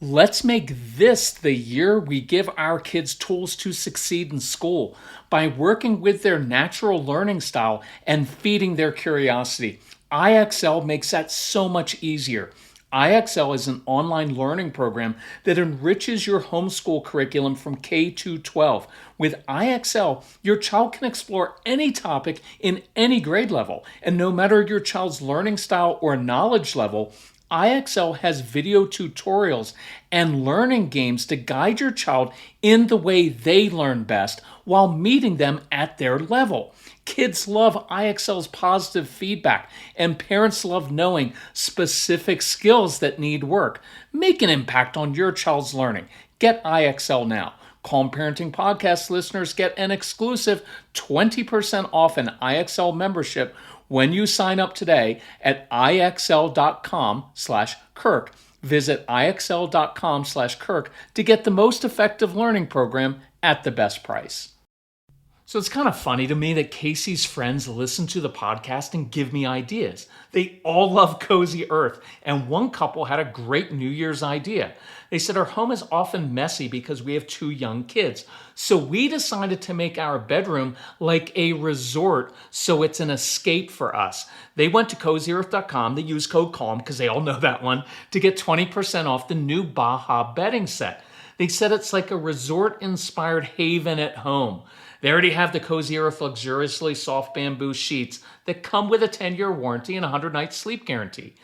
Let's make this the year we give our kids tools to succeed in school by working with their natural learning style and feeding their curiosity. IXL makes that so much easier. IXL is an online learning program that enriches your homeschool curriculum from K to 12. With IXL, your child can explore any topic in any grade level, and no matter your child's learning style or knowledge level, IXL has video tutorials and learning games to guide your child in the way they learn best while meeting them at their level. Kids love IXL's positive feedback, and parents love knowing specific skills that need work. Make an impact on your child's learning. Get IXL now. Calm Parenting Podcast listeners get an exclusive 20% off an IXL membership when you sign up today at IXL.com/Kirk. Visit IXL.com/Kirk to get the most effective learning program at the best price. So it's kind of funny to me that Casey's friends listen to the podcast and give me ideas. They all love Cozy Earth, and one couple had a great New Year's idea. They said our home is often messy because we have two young kids. So we decided to make our bedroom like a resort so it's an escape for us. They went to CozyEarth.com, they use code CALM because they all know that one, to get 20% off the new Baja bedding set. They said it's like a resort-inspired haven at home. They already have the Cozy Earth luxuriously soft bamboo sheets that come with a 10-year warranty and a 100-night sleep guarantee.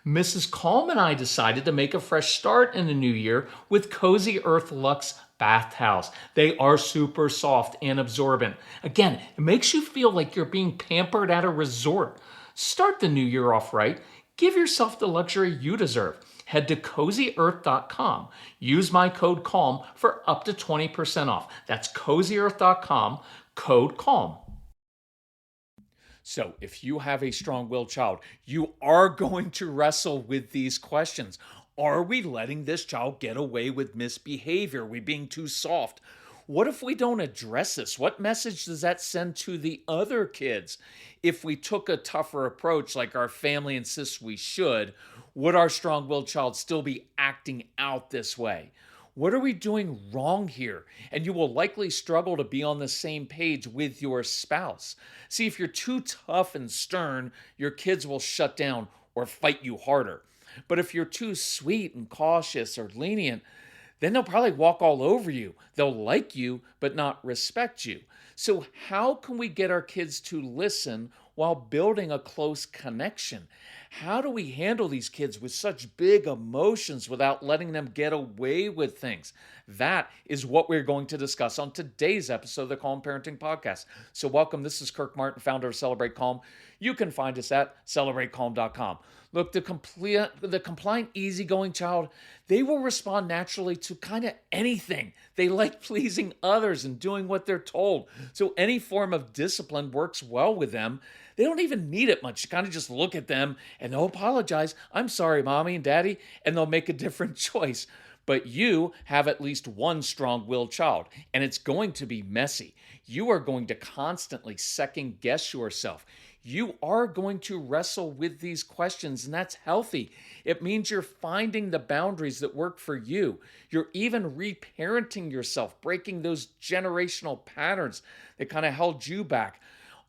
Mrs. Calm and I decided to make a fresh start in the new year with Cozy Earth Luxe Bath Towels. They are super soft and absorbent. Again, it makes you feel like you're being pampered at a resort. Start the new year off right. Give yourself the luxury you deserve. Head to CozyEarth.com. Use my code CALM for up to 20% off. That's CozyEarth.com, code CALM. So, if you have a strong-willed child, you are going to wrestle with these questions. Are we letting this child get away with misbehavior? Are we being too soft? What if we don't address this? What message does that send to the other kids? If we took a tougher approach, like our family insists we should, would our strong willed child still be acting out this way? What are we doing wrong here? And you will likely struggle to be on the same page with your spouse. See, if you're too tough and stern, your kids will shut down or fight you harder. But if you're too sweet and cautious or lenient, then they'll probably walk all over you. They'll like you, but not respect you. So, how can we get our kids to listen while building a close connection? How do we handle these kids with such big emotions without letting them get away with things? That is what we're going to discuss on today's episode of the Calm Parenting Podcast. So, welcome. This is Kirk Martin, founder of Celebrate Calm. You can find us at celebratecalm.com. Look, the compliant, easygoing child, they will respond naturally to kind of anything. They like pleasing others and doing what they're told. So any form of discipline works well with them. They don't even need it much. You kind of just look at them and they'll apologize. I'm sorry, mommy and daddy, and they'll make a different choice. But you have at least one strong-willed child, and it's going to be messy. You are going to constantly second guess yourself. You are going to wrestle with these questions, and that's healthy. It means you're finding the boundaries that work for you. You're even reparenting yourself, breaking those generational patterns that kind of held you back.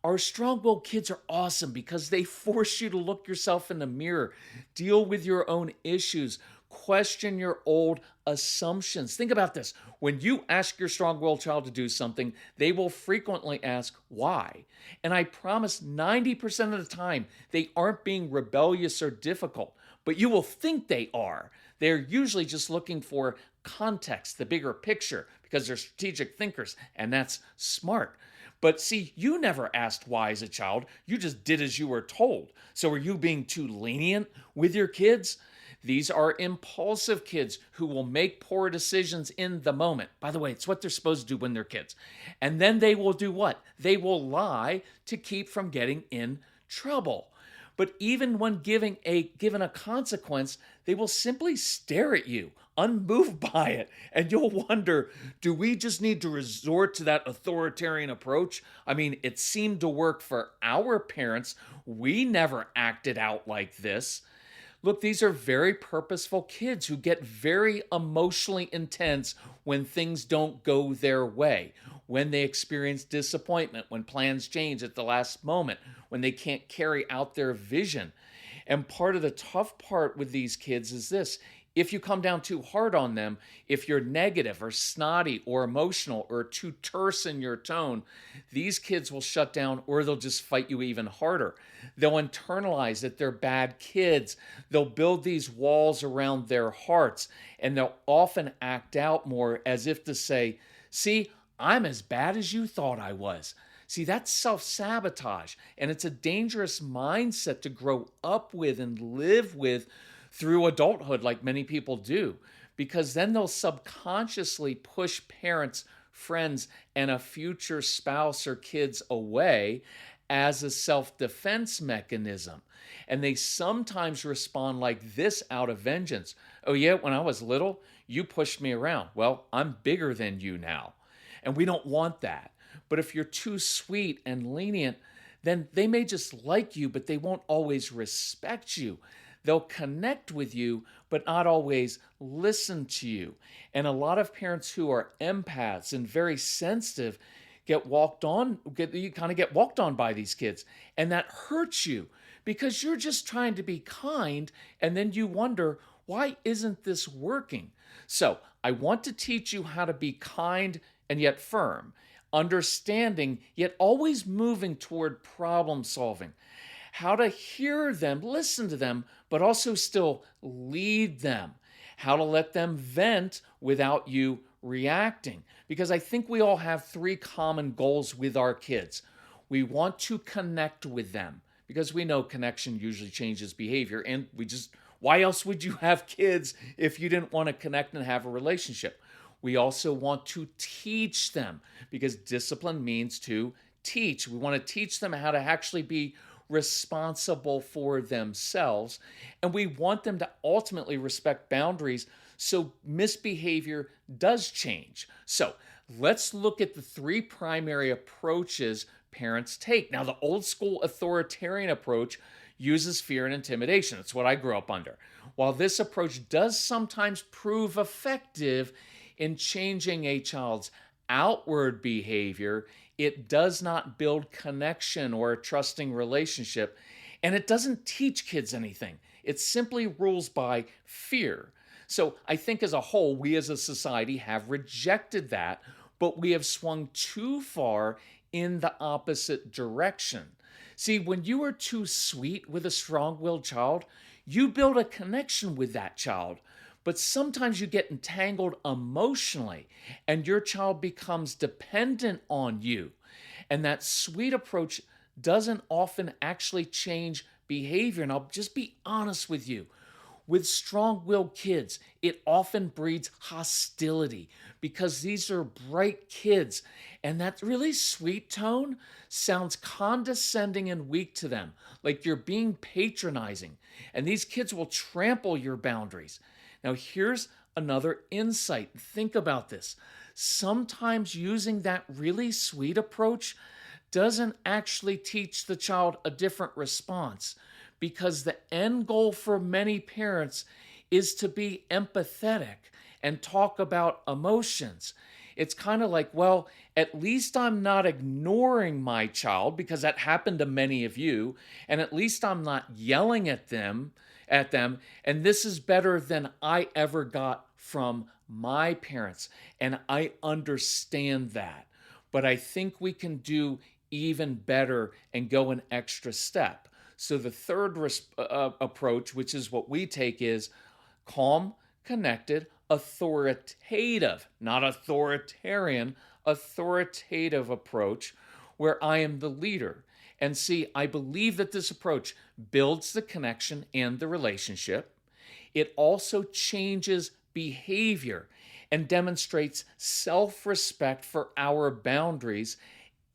Our strong-willed kids are awesome because they force you to look yourself in the mirror, deal with your own issues, question your old assumptions. Think about this. When you ask your strong-willed child to do something, they will frequently ask why. And I promise 90% of the time, they aren't being rebellious or difficult, but you will think they are. They're usually just looking for context, the bigger picture, because they're strategic thinkers, and that's smart. But see, you never asked why as a child. You just did as you were told. So are you being too lenient with your kids? These are impulsive kids who will make poor decisions in the moment. By the way, it's what they're supposed to do when they're kids. And then they will do what? They will lie to keep from getting in trouble. But even when given a consequence, they will simply stare at you, unmoved by it. And you'll wonder, do we just need to resort to that authoritarian approach? I mean, it seemed to work for our parents. We never acted out like this. Look, these are very purposeful kids who get very emotionally intense when things don't go their way, when they experience disappointment, when plans change at the last moment, when they can't carry out their vision. And part of the tough part with these kids is this: if you come down too hard on them, if you're negative or snotty or emotional or too terse in your tone, these kids will shut down or they'll just fight you even harder. They'll internalize that they're bad kids. They'll build these walls around their hearts, and they'll often act out more as if to say, see, I'm as bad as you thought I was. See, that's self sabotage, and it's a dangerous mindset to grow up with and live with through adulthood, like many people do, because then they'll subconsciously push parents, friends, and a future spouse or kids away as a self defense mechanism. And they sometimes respond like this out of vengeance. Oh, yeah, when I was little, you pushed me around. Well, I'm bigger than you now. And we don't want that. But if you're too sweet and lenient, then they may just like you, but they won't always respect you. They'll connect with you, but not always listen to you. And a lot of parents who are empaths and very sensitive you kind of get walked on by these kids. And that hurts you because you're just trying to be kind. And then you wonder, why isn't this working? So I want to teach you how to be kind and yet firm, understanding, yet always moving toward problem solving, how to hear them, listen to them, but also still lead them, how to let them vent without you reacting. Because I think we all have three common goals with our kids. We want to connect with them because we know connection usually changes behavior. And why else would you have kids if you didn't want to connect and have a relationship? We also want to teach them because discipline means to teach. We want to teach them how to actually be responsible for themselves. And we want them to ultimately respect boundaries so misbehavior does change. So let's look at the three primary approaches parents take. Now, the old school authoritarian approach uses fear and intimidation. That's what I grew up under. While this approach does sometimes prove effective in changing a child's outward behavior, it does not build connection or a trusting relationship, and it doesn't teach kids anything. It simply rules by fear. So I think as a whole, we as a society have rejected that, but we have swung too far in the opposite direction. See, when you are too sweet with a strong-willed child, you build a connection with that child. But sometimes you get entangled emotionally and your child becomes dependent on you. And that sweet approach doesn't often actually change behavior. And I'll just be honest with you. With strong-willed kids, it often breeds hostility because these are bright kids. And that really sweet tone sounds condescending and weak to them, like you're being patronizing. And these kids will trample your boundaries. Now, here's another insight. Think about this. Sometimes using that really sweet approach doesn't actually teach the child a different response because the end goal for many parents is to be empathetic and talk about emotions. It's kind of like, well, at least I'm not ignoring my child because that happened to many of you, and at least I'm not yelling at them, and this is better than I ever got from my parents, and I understand that. But I think we can do even better and go an extra step. So the third approach, which is what we take, is calm, connected, authoritative, not authoritarian, authoritative approach where I am the leader. And see, I believe that this approach builds the connection and the relationship. It also changes behavior and demonstrates self-respect for our boundaries.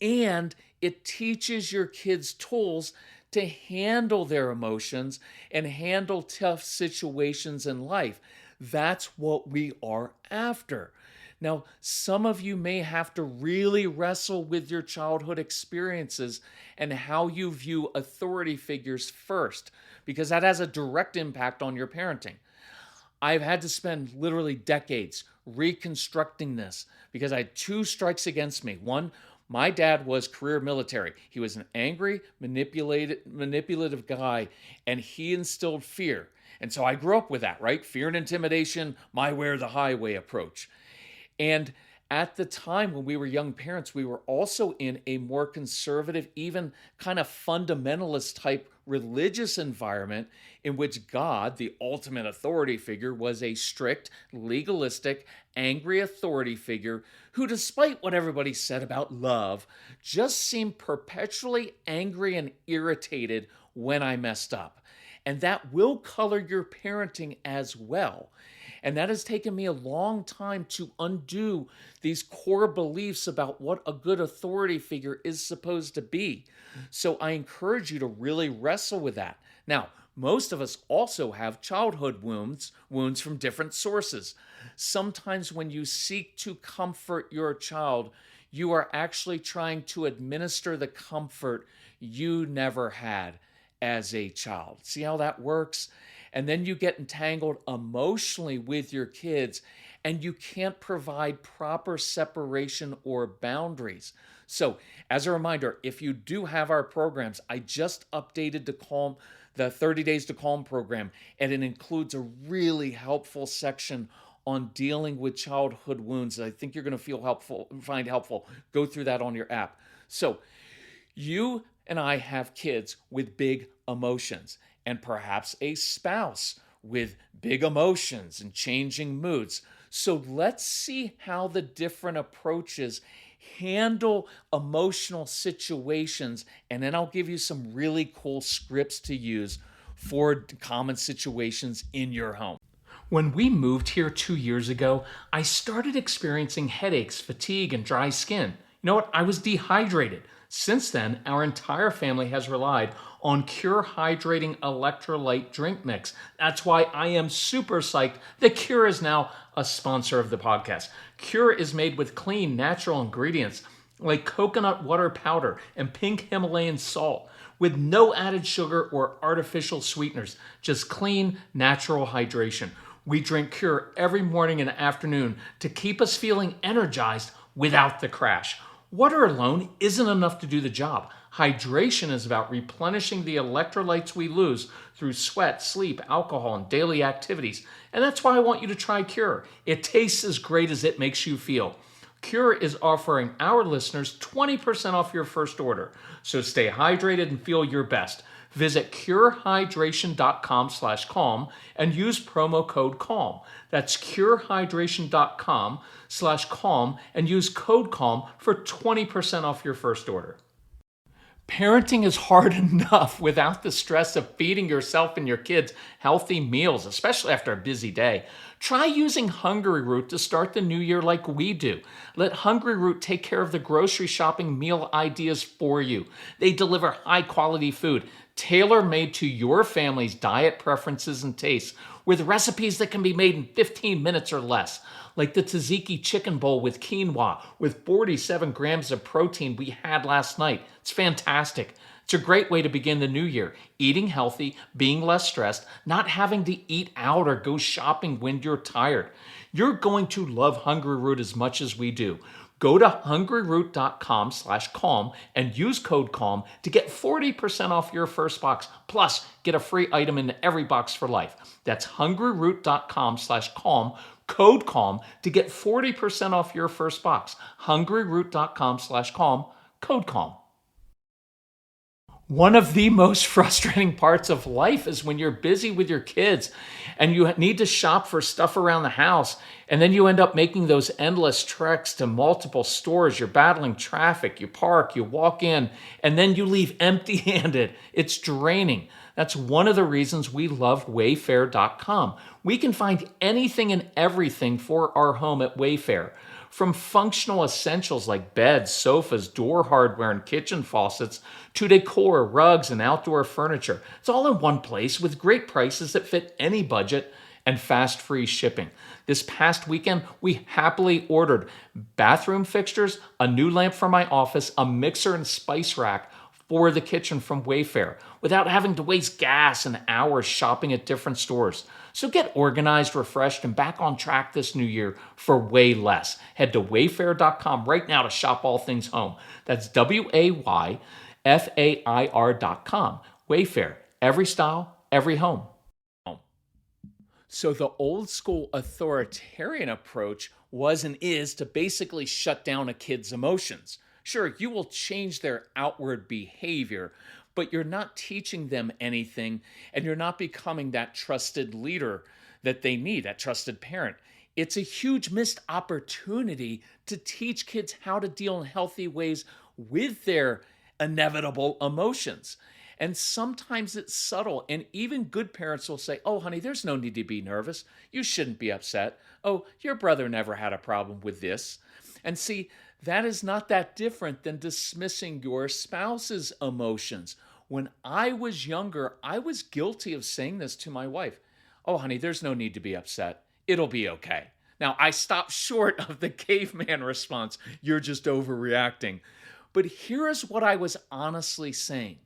And it teaches your kids tools to handle their emotions and handle tough situations in life. That's what we are after. Now, some of you may have to really wrestle with your childhood experiences and how you view authority figures first, because that has a direct impact on your parenting. I've had to spend literally decades reconstructing this because I had two strikes against me. One, my dad was career military. He was an angry, manipulative guy, and he instilled fear. And so I grew up with that, right? Fear and intimidation, my way or the highway approach. And at the time when we were young parents, we were also in a more conservative, even kind of fundamentalist type religious environment in which God, the ultimate authority figure, was a strict, legalistic, angry authority figure who, despite what everybody said about love, just seemed perpetually angry and irritated when I messed up. And that will color your parenting as well. And that has taken me a long time to undo these core beliefs about what a good authority figure is supposed to be. So I encourage you to really wrestle with that. Now, most of us also have childhood wounds from different sources. Sometimes when you seek to comfort your child, you are actually trying to administer the comfort you never had as a child. See how that works? And then you get entangled emotionally with your kids, and you can't provide proper separation or boundaries. So, as a reminder, if you do have our programs, I just updated the 30 Days to Calm program, and it includes a really helpful section on dealing with childhood wounds that I think you're going to find helpful. Go through that on your app. So, you and I have kids with big emotions, and perhaps a spouse with big emotions and changing moods. So let's see how the different approaches handle emotional situations, and then I'll give you some really cool scripts to use for common situations in your home. When we moved here 2 years ago, I started experiencing headaches, fatigue, and dry skin. You know what? I was dehydrated. Since then, our entire family has relied on Cure Hydrating Electrolyte Drink Mix. That's why I am super psyched that Cure is now a sponsor of the podcast. Cure is made with clean, natural ingredients like coconut water powder and pink Himalayan salt with no added sugar or artificial sweeteners, just clean, natural hydration. We drink Cure every morning and afternoon to keep us feeling energized without the crash. Water alone isn't enough to do the job. Hydration is about replenishing the electrolytes we lose through sweat, sleep, alcohol, and daily activities. And that's why I want you to try Cure. It tastes as great as it makes you feel. Cure is offering our listeners 20% off your first order. So stay hydrated and feel your best. Visit curehydration.com/calm and use promo code CALM. That's curehydration.com/calm and use code CALM for 20% off your first order. Parenting is hard enough without the stress of feeding yourself and your kids healthy meals, especially after a busy day. Try using HUNGRYROOT to start the new year like we do. Let HUNGRYROOT take care of the grocery shopping meal ideas for you. They deliver high-quality food, tailor-made to your family's diet preferences and tastes, with recipes that can be made in 15 minutes or less, like the tzatziki chicken bowl with quinoa with 47 grams of protein we had last night. It's fantastic. It's a great way to begin the new year. Eating healthy, being less stressed, not having to eat out or go shopping when you're tired. You're going to love HUNGRYROOT as much as we do. Go to HUNGRYROOT.com/calm and use code CALM to get 40% off your first box. Plus, get a free item in every box for life. That's HUNGRYROOT.com/calm, code CALM to get 40% off your first box. HUNGRYROOT.com/calm, code CALM. One of the most frustrating parts of life is when you're busy with your kids and you need to shop for stuff around the house, and then you end up making those endless treks to multiple stores. You're battling traffic, you park, you walk in, and then you leave empty-handed. It's draining. That's one of the reasons we love WAYFAIR.com. We can find anything and everything for our home at WAYFAIR. From functional essentials like beds, sofas, door hardware, and kitchen faucets, to decor, rugs, and outdoor furniture. It's all in one place with great prices that fit any budget and fast free shipping. This past weekend, we happily ordered bathroom fixtures, a new lamp for my office, a mixer and spice rack, for the kitchen from Wayfair without having to waste gas and hours shopping at different stores. So get organized, refreshed, and back on track this new year for way less. Head to wayfair.com right now to shop all things home. That's WAYFAIR.com. Wayfair, every style, every home. So the old school authoritarian approach was and is to basically shut down a kid's emotions. Sure, you will change their outward behavior, but you're not teaching them anything and you're not becoming that trusted leader that they need, that trusted parent. It's a huge missed opportunity to teach kids how to deal in healthy ways with their inevitable emotions. And sometimes it's subtle, and even good parents will say, "Oh, honey, there's no need to be nervous. You shouldn't be upset. Oh, your brother never had a problem with this." And see, that is not that different than dismissing your spouse's emotions. When I was younger, I was guilty of saying this to my wife. "Oh, honey, there's no need to be upset. It'll be okay." Now, I stopped short of the caveman response, "You're just overreacting." But here is what I was honestly saying.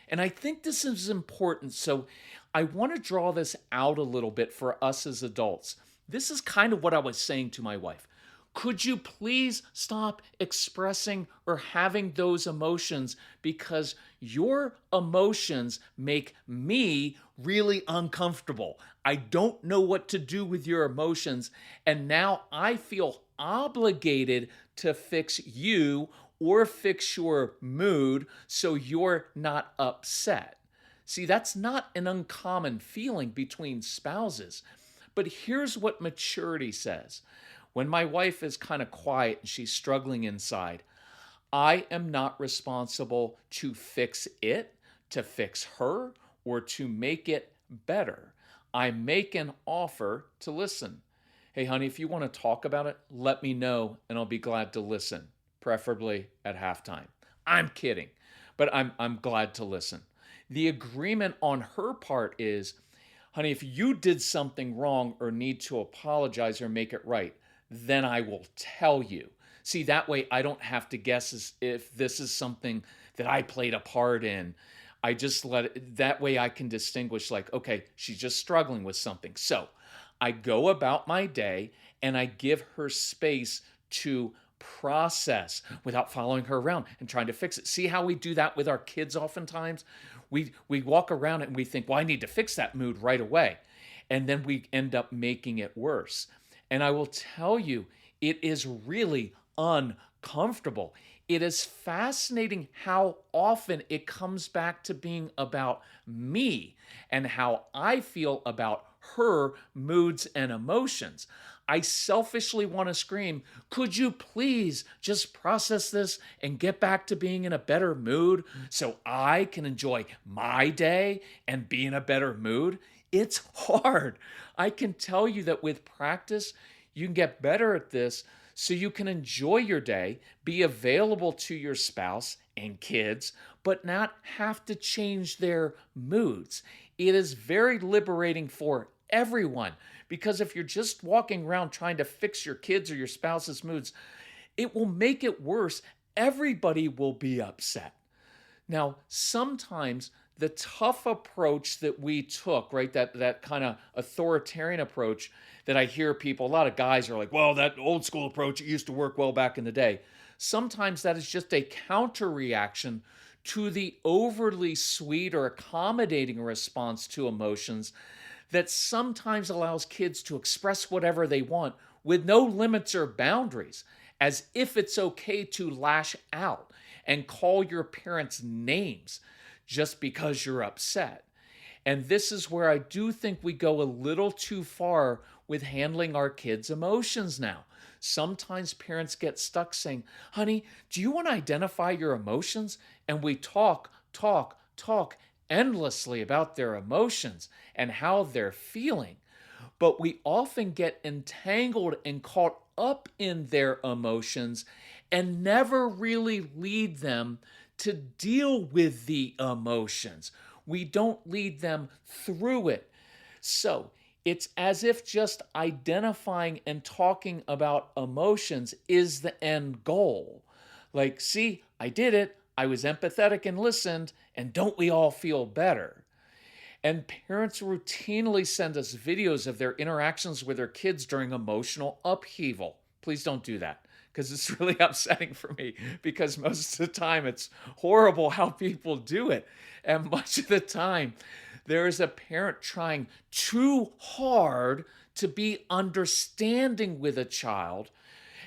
And I think this is important. So I want to draw this out a little bit for us as adults. This is kind of what I was saying to my wife. Could you please stop expressing or having those emotions, because your emotions make me really uncomfortable. I don't know what to do with your emotions, and now I feel obligated to fix you or fix your mood so you're not upset. See, that's not an uncommon feeling between spouses. But here's what maturity says. When my wife is kind of quiet and she's struggling inside, I am not responsible to fix it, to fix her, or to make it better. I make an offer to listen. "Hey, honey, if you want to talk about it, let me know and I'll be glad to listen, preferably at halftime." I'm kidding, but I'm glad to listen. The agreement on her part is, "Honey, if you did something wrong or need to apologize or make it right, then I will tell you." See, that way I don't have to guess if this is something that I played a part in. I just let it, that way I can distinguish, like, okay, she's just struggling with something. So I go about my day and I give her space to process without following her around and trying to fix it. See how we do that with our kids oftentimes? We walk around and we think, "Well, I need to fix that mood right away." And then we end up making it worse. And I will tell you, it is really uncomfortable. It is fascinating how often it comes back to being about me and how I feel about her moods and emotions. I selfishly want to scream, "Could you please just process this and get back to being in a better mood so I can enjoy my day and be in a better mood?" It's hard. I can tell you that with practice, you can get better at this so you can enjoy your day, be available to your spouse and kids, but not have to change their moods. It is very liberating for everyone, because if you're just walking around trying to fix your kids or your spouse's moods, it will make it worse. Everybody will be upset. Now, sometimes the tough approach that we took, right, that kind of authoritarian approach that I hear people, a lot of guys are like, "Well, that old school approach, it used to work well back in the day." Sometimes that is just a counter reaction to the overly sweet or accommodating response to emotions that sometimes allows kids to express whatever they want with no limits or boundaries, as if it's okay to lash out and call your parents names just because you're upset. And this is where I do think we go a little too far with handling our kids' emotions now. Sometimes parents get stuck saying, "Honey, do you want to identify your emotions?" And we talk endlessly about their emotions and how they're feeling. But we often get entangled and caught up in their emotions and never really lead them to deal with the emotions. We don't lead them through it. So it's as if just identifying and talking about emotions is the end goal. Like, "See, I did it. I was empathetic and listened, and don't we all feel better? And parents routinely send us videos of their interactions with their kids during emotional upheaval. Please don't do that, because it's really upsetting for me, because most of the time it's horrible how people do it. And much of the time, there is a parent trying too hard to be understanding with a child,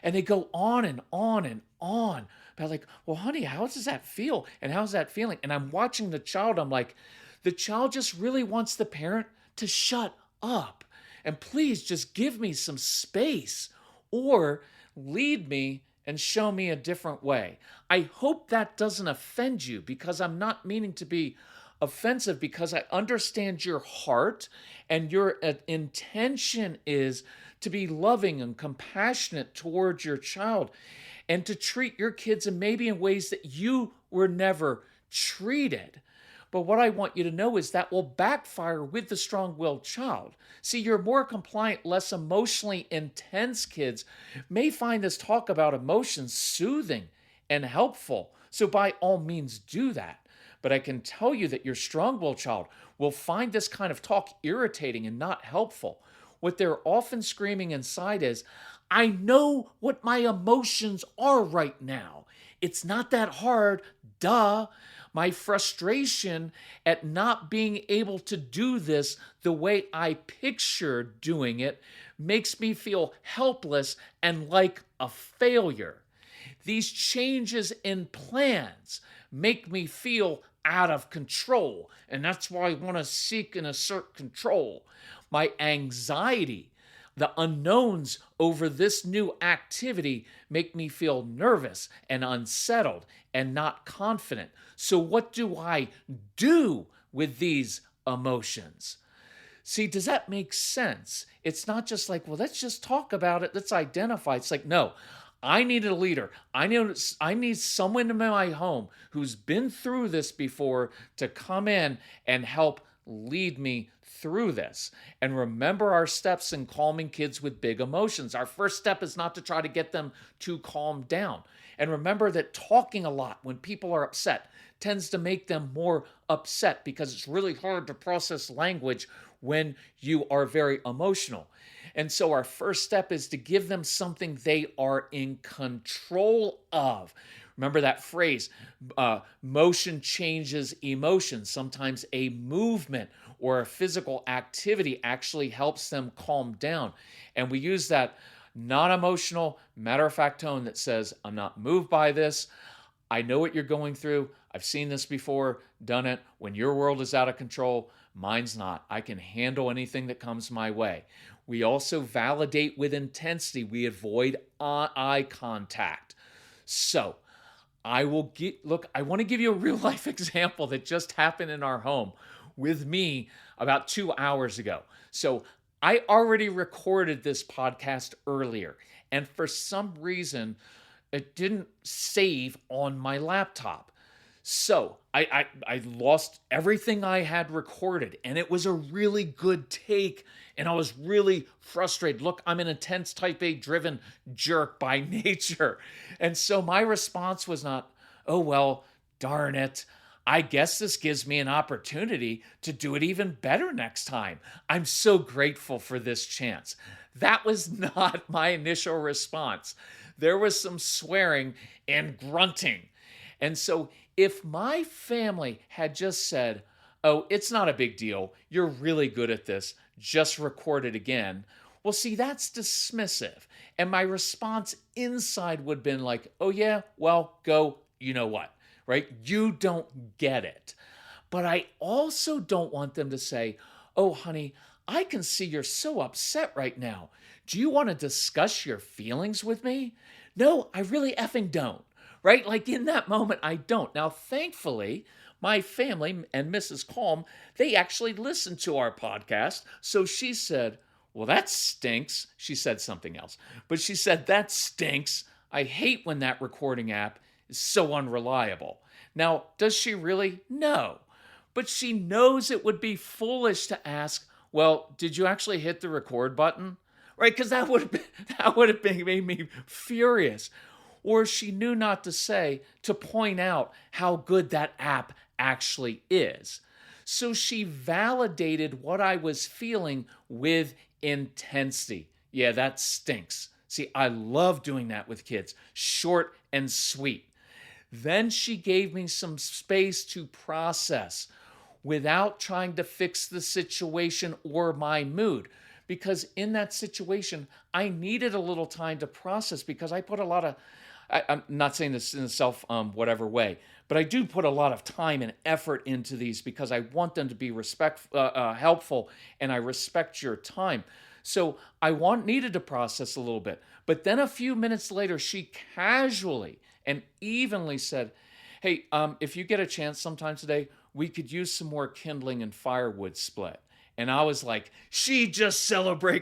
and they go on and on and on about like, well, honey, how does that feel? And how's that feeling? And I'm watching the child. I'm like, the child just really wants the parent to shut up and please just give me some space or lead me and show me a different way. I hope that doesn't offend you, because I'm not meaning to be offensive, because I understand your heart and your intention is to be loving and compassionate towards your child and to treat your kids and maybe in ways that you were never treated. But what I want you to know is that will backfire with the strong-willed child. See, your more compliant, less emotionally intense kids may find this talk about emotions soothing and helpful. So by all means, do that. But I can tell you that your strong-willed child will find this kind of talk irritating and not helpful. What they're often screaming inside is, I know what my emotions are right now. It's not that hard, duh. My frustration at not being able to do this the way I pictured doing it makes me feel helpless and like a failure. These changes in plans make me feel out of control, and that's why I want to seek and assert control. My anxiety, the unknowns over this new activity make me feel nervous and unsettled and not confident. So what do I do with these emotions? See, does that make sense? It's not just like, well, let's just talk about it. Let's identify. It's like, no, I need a leader. I need someone in my home who's been through this before to come in and help lead me through this. And remember our steps in calming kids with big emotions. Our first step is not to try to get them to calm down. And remember that talking a lot when people are upset tends to make them more upset, because it's really hard to process language when you are very emotional. And so our first step is to give them something they are in control of. Remember that phrase, motion changes emotion. Sometimes a movement or a physical activity actually helps them calm down. And we use that non-emotional, matter-of-fact tone that says, I'm not moved by this. I know what you're going through. I've seen this before, done it. When your world is out of control, mine's not. I can handle anything that comes my way. We also validate with intensity. We avoid eye contact. So I want to give you a real life example that just happened in our home with me about 2 hours ago. So I already recorded this podcast earlier, and for some reason, it didn't save on my laptop. So I lost everything I had recorded, and it was a really good take, and I was really frustrated. Look, I'm an intense type A driven jerk by nature. And so my response was not, oh, well, darn it. I guess this gives me an opportunity to do it even better next time. I'm so grateful for this chance. That was not my initial response. There was some swearing and grunting. And so if my family had just said, oh, it's not a big deal, you're really good at this, just record it again, well, see, that's dismissive. And my response inside would have been like, oh yeah, well, go, you know what, right? You don't get it. But I also don't want them to say, oh, honey, I can see you're so upset right now. Do you want to discuss your feelings with me? No, I really effing don't. Right? Like in that moment, I don't. Now, thankfully, my family and Mrs. Calm, they actually listened to our podcast. So she said, well, that stinks. She said something else. But she said, that stinks. I hate when that recording app is so unreliable. Now, does she really? No. But she knows it would be foolish to ask, well, did you actually hit the record button? Right? Because that would have made me furious. or she knew not to say to point out how good that app actually is. So she validated what I was feeling with intensity. Yeah, that stinks. See, I love doing that with kids, short and sweet. Then she gave me some space to process without trying to fix the situation or my mood. Because in that situation, I needed a little time to process because I put a lot of, I'm not saying this in a whatever way, but I do put a lot of time and effort into these because I want them to be helpful, and I respect your time. So I needed to process a little bit. But then a few minutes later, she casually and evenly said, hey, if you get a chance sometime today, we could use some more kindling and firewood split. And I was like, she just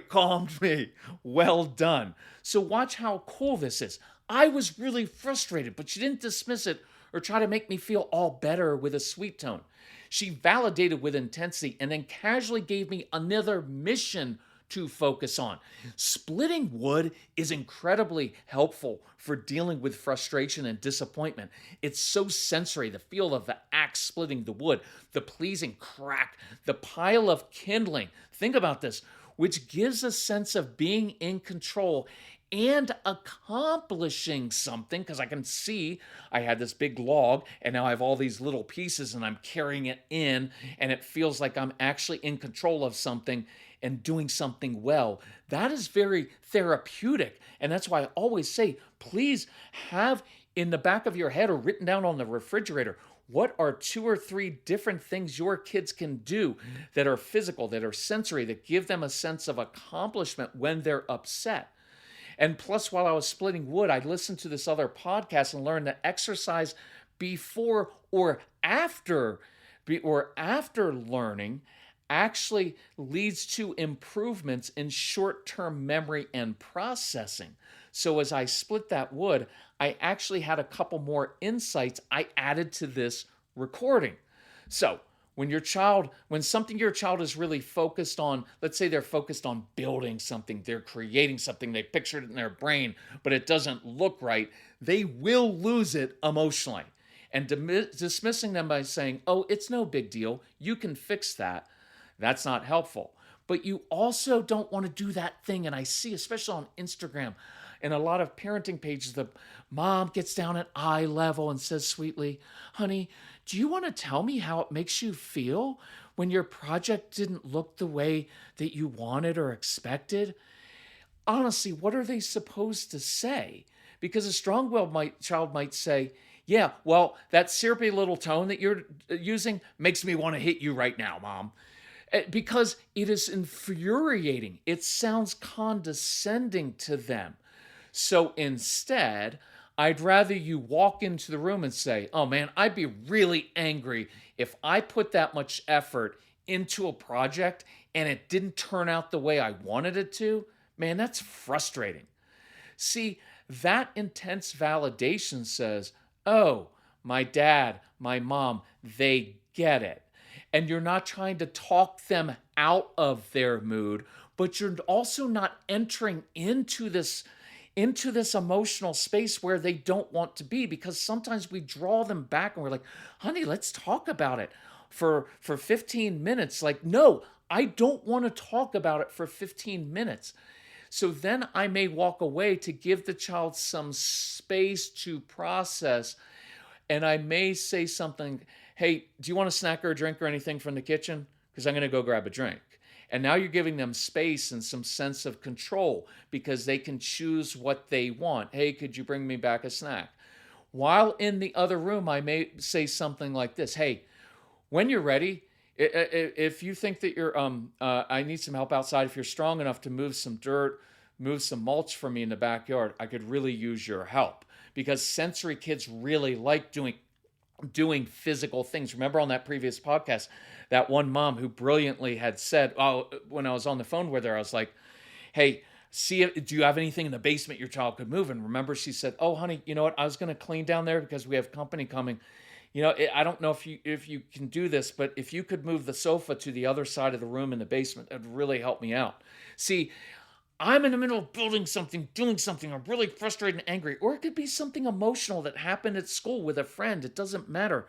calmed me. Well done. So watch how cool this is. I was really frustrated, but she didn't dismiss it or try to make me feel all better with a sweet tone. She validated with intensity and then casually gave me another mission to focus on. Splitting wood is incredibly helpful for dealing with frustration and disappointment. It's so sensory, the feel of the axe splitting the wood, the pleasing crack, the pile of kindling. Think about this, which gives a sense of being in control and accomplishing something, because I can see I had this big log and now I have all these little pieces and I'm carrying it in, and it feels like I'm actually in control of something and doing something well. That is very therapeutic. And that's why I always say, please have in the back of your head or written down on the refrigerator, what are 2 or 3 different things your kids can do that are physical, that are sensory, that give them a sense of accomplishment when they're upset. And plus, while I was splitting wood, I listened to this other podcast and learned that exercise before or after learning actually leads to improvements in short-term memory and processing. So as I split that wood, I actually had a couple more insights I added to this recording. So when something your child is really focused on, let's say they're focused on building something, they're creating something, they pictured it in their brain, but it doesn't look right, they will lose it emotionally. And dismissing them by saying, oh, it's no big deal, you can fix that, that's not helpful. But you also don't want to do that thing, and I see, especially on Instagram and a lot of parenting pages, the mom gets down at eye level and says sweetly, honey, do you want to tell me how it makes you feel when your project didn't look the way that you wanted or expected? Honestly, what are they supposed to say? Because a strong-willed child might say, yeah, well, that syrupy little tone that you're using makes me want to hit you right now, Mom. Because it is infuriating. It sounds condescending to them. So instead, I'd rather you walk into the room and say, oh man, I'd be really angry if I put that much effort into a project and it didn't turn out the way I wanted it to. Man, that's frustrating. See, that intense validation says, oh, my dad, my mom, they get it. And you're not trying to talk them out of their mood, but you're also not entering into this emotional space where they don't want to be, because sometimes we draw them back and we're like, honey, let's talk about it for 15 minutes. Like, no, I don't want to talk about it for 15 minutes. So then I may walk away to give the child some space to process. And I may say something, hey, do you want a snack or a drink or anything from the kitchen? Because I'm going to go grab a drink. And now you're giving them space and some sense of control because they can choose what they want. Hey, could you bring me back a snack? While in the other room, I may say something like this. Hey, when you're ready, if you think that I need some help outside, if you're strong enough to move some dirt, move some mulch for me in the backyard, I could really use your help. Because sensory kids really like doing physical things. Remember on that previous podcast, that one mom who brilliantly had said, when I was on the phone with her, I was like, hey, do you have anything in the basement your child could move? And remember, she said, oh, honey, you know what? I was going to clean down there because we have company coming. You know, I don't know if you can do this, but if you could move the sofa to the other side of the room in the basement, it would really help me out. See, I'm in the middle of building something, doing something, I'm really frustrated and angry. Or it could be something emotional that happened at school with a friend. It doesn't matter.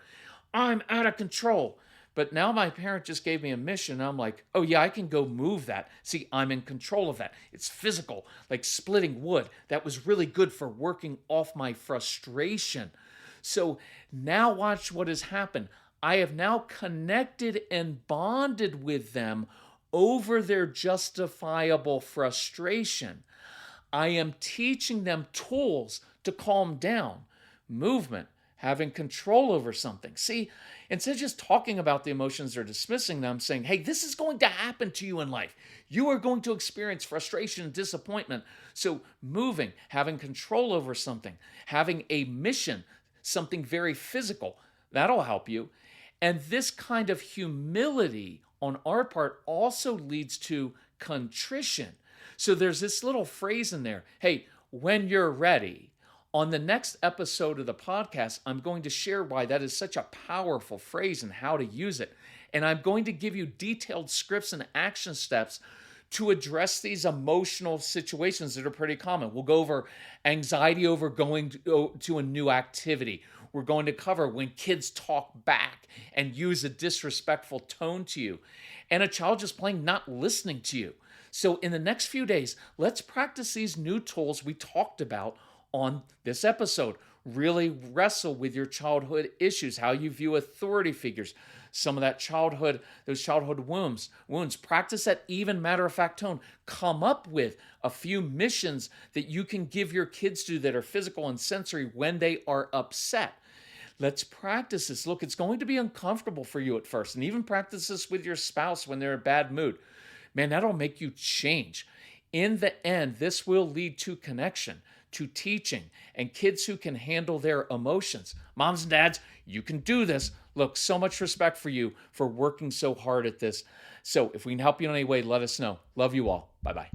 I'm out of control. But now my parent just gave me a mission. I'm like, oh yeah, I can go move that. See, I'm in control of that. It's physical, like splitting wood. That was really good for working off my frustration. So now watch what has happened. I have now connected and bonded with them over their justifiable frustration. I am teaching them tools to calm down, movement, having control over something. See, instead of just talking about the emotions or dismissing them, saying, hey, this is going to happen to you in life. You are going to experience frustration and disappointment. So, moving, having control over something, having a mission, something very physical, that'll help you. And this kind of humility on our part also leads to contrition. So there's this little phrase in there, hey, when you're ready. On the next episode of the podcast, I'm going to share why that is such a powerful phrase and how to use it. And I'm going to give you detailed scripts and action steps to address these emotional situations that are pretty common. We'll go over anxiety over going to a new activity. We're going to cover when kids talk back and use a disrespectful tone to you, and a child just plain not listening to you. So in the next few days, let's practice these new tools we talked about on this episode. Really wrestle with your childhood issues, how you view authority figures, some of that those childhood wounds. Practice that even matter-of-fact tone. Come up with a few missions that you can give your kids to that are physical and sensory when they are upset. Let's practice this. Look, it's going to be uncomfortable for you at first, and even practice this with your spouse when they're in a bad mood. Man, that'll make you change. In the end, this will lead to connection, to teaching, and kids who can handle their emotions. Moms and dads, you can do this. Look, so much respect for you for working so hard at this. So if we can help you in any way, let us know. Love you all. Bye-bye.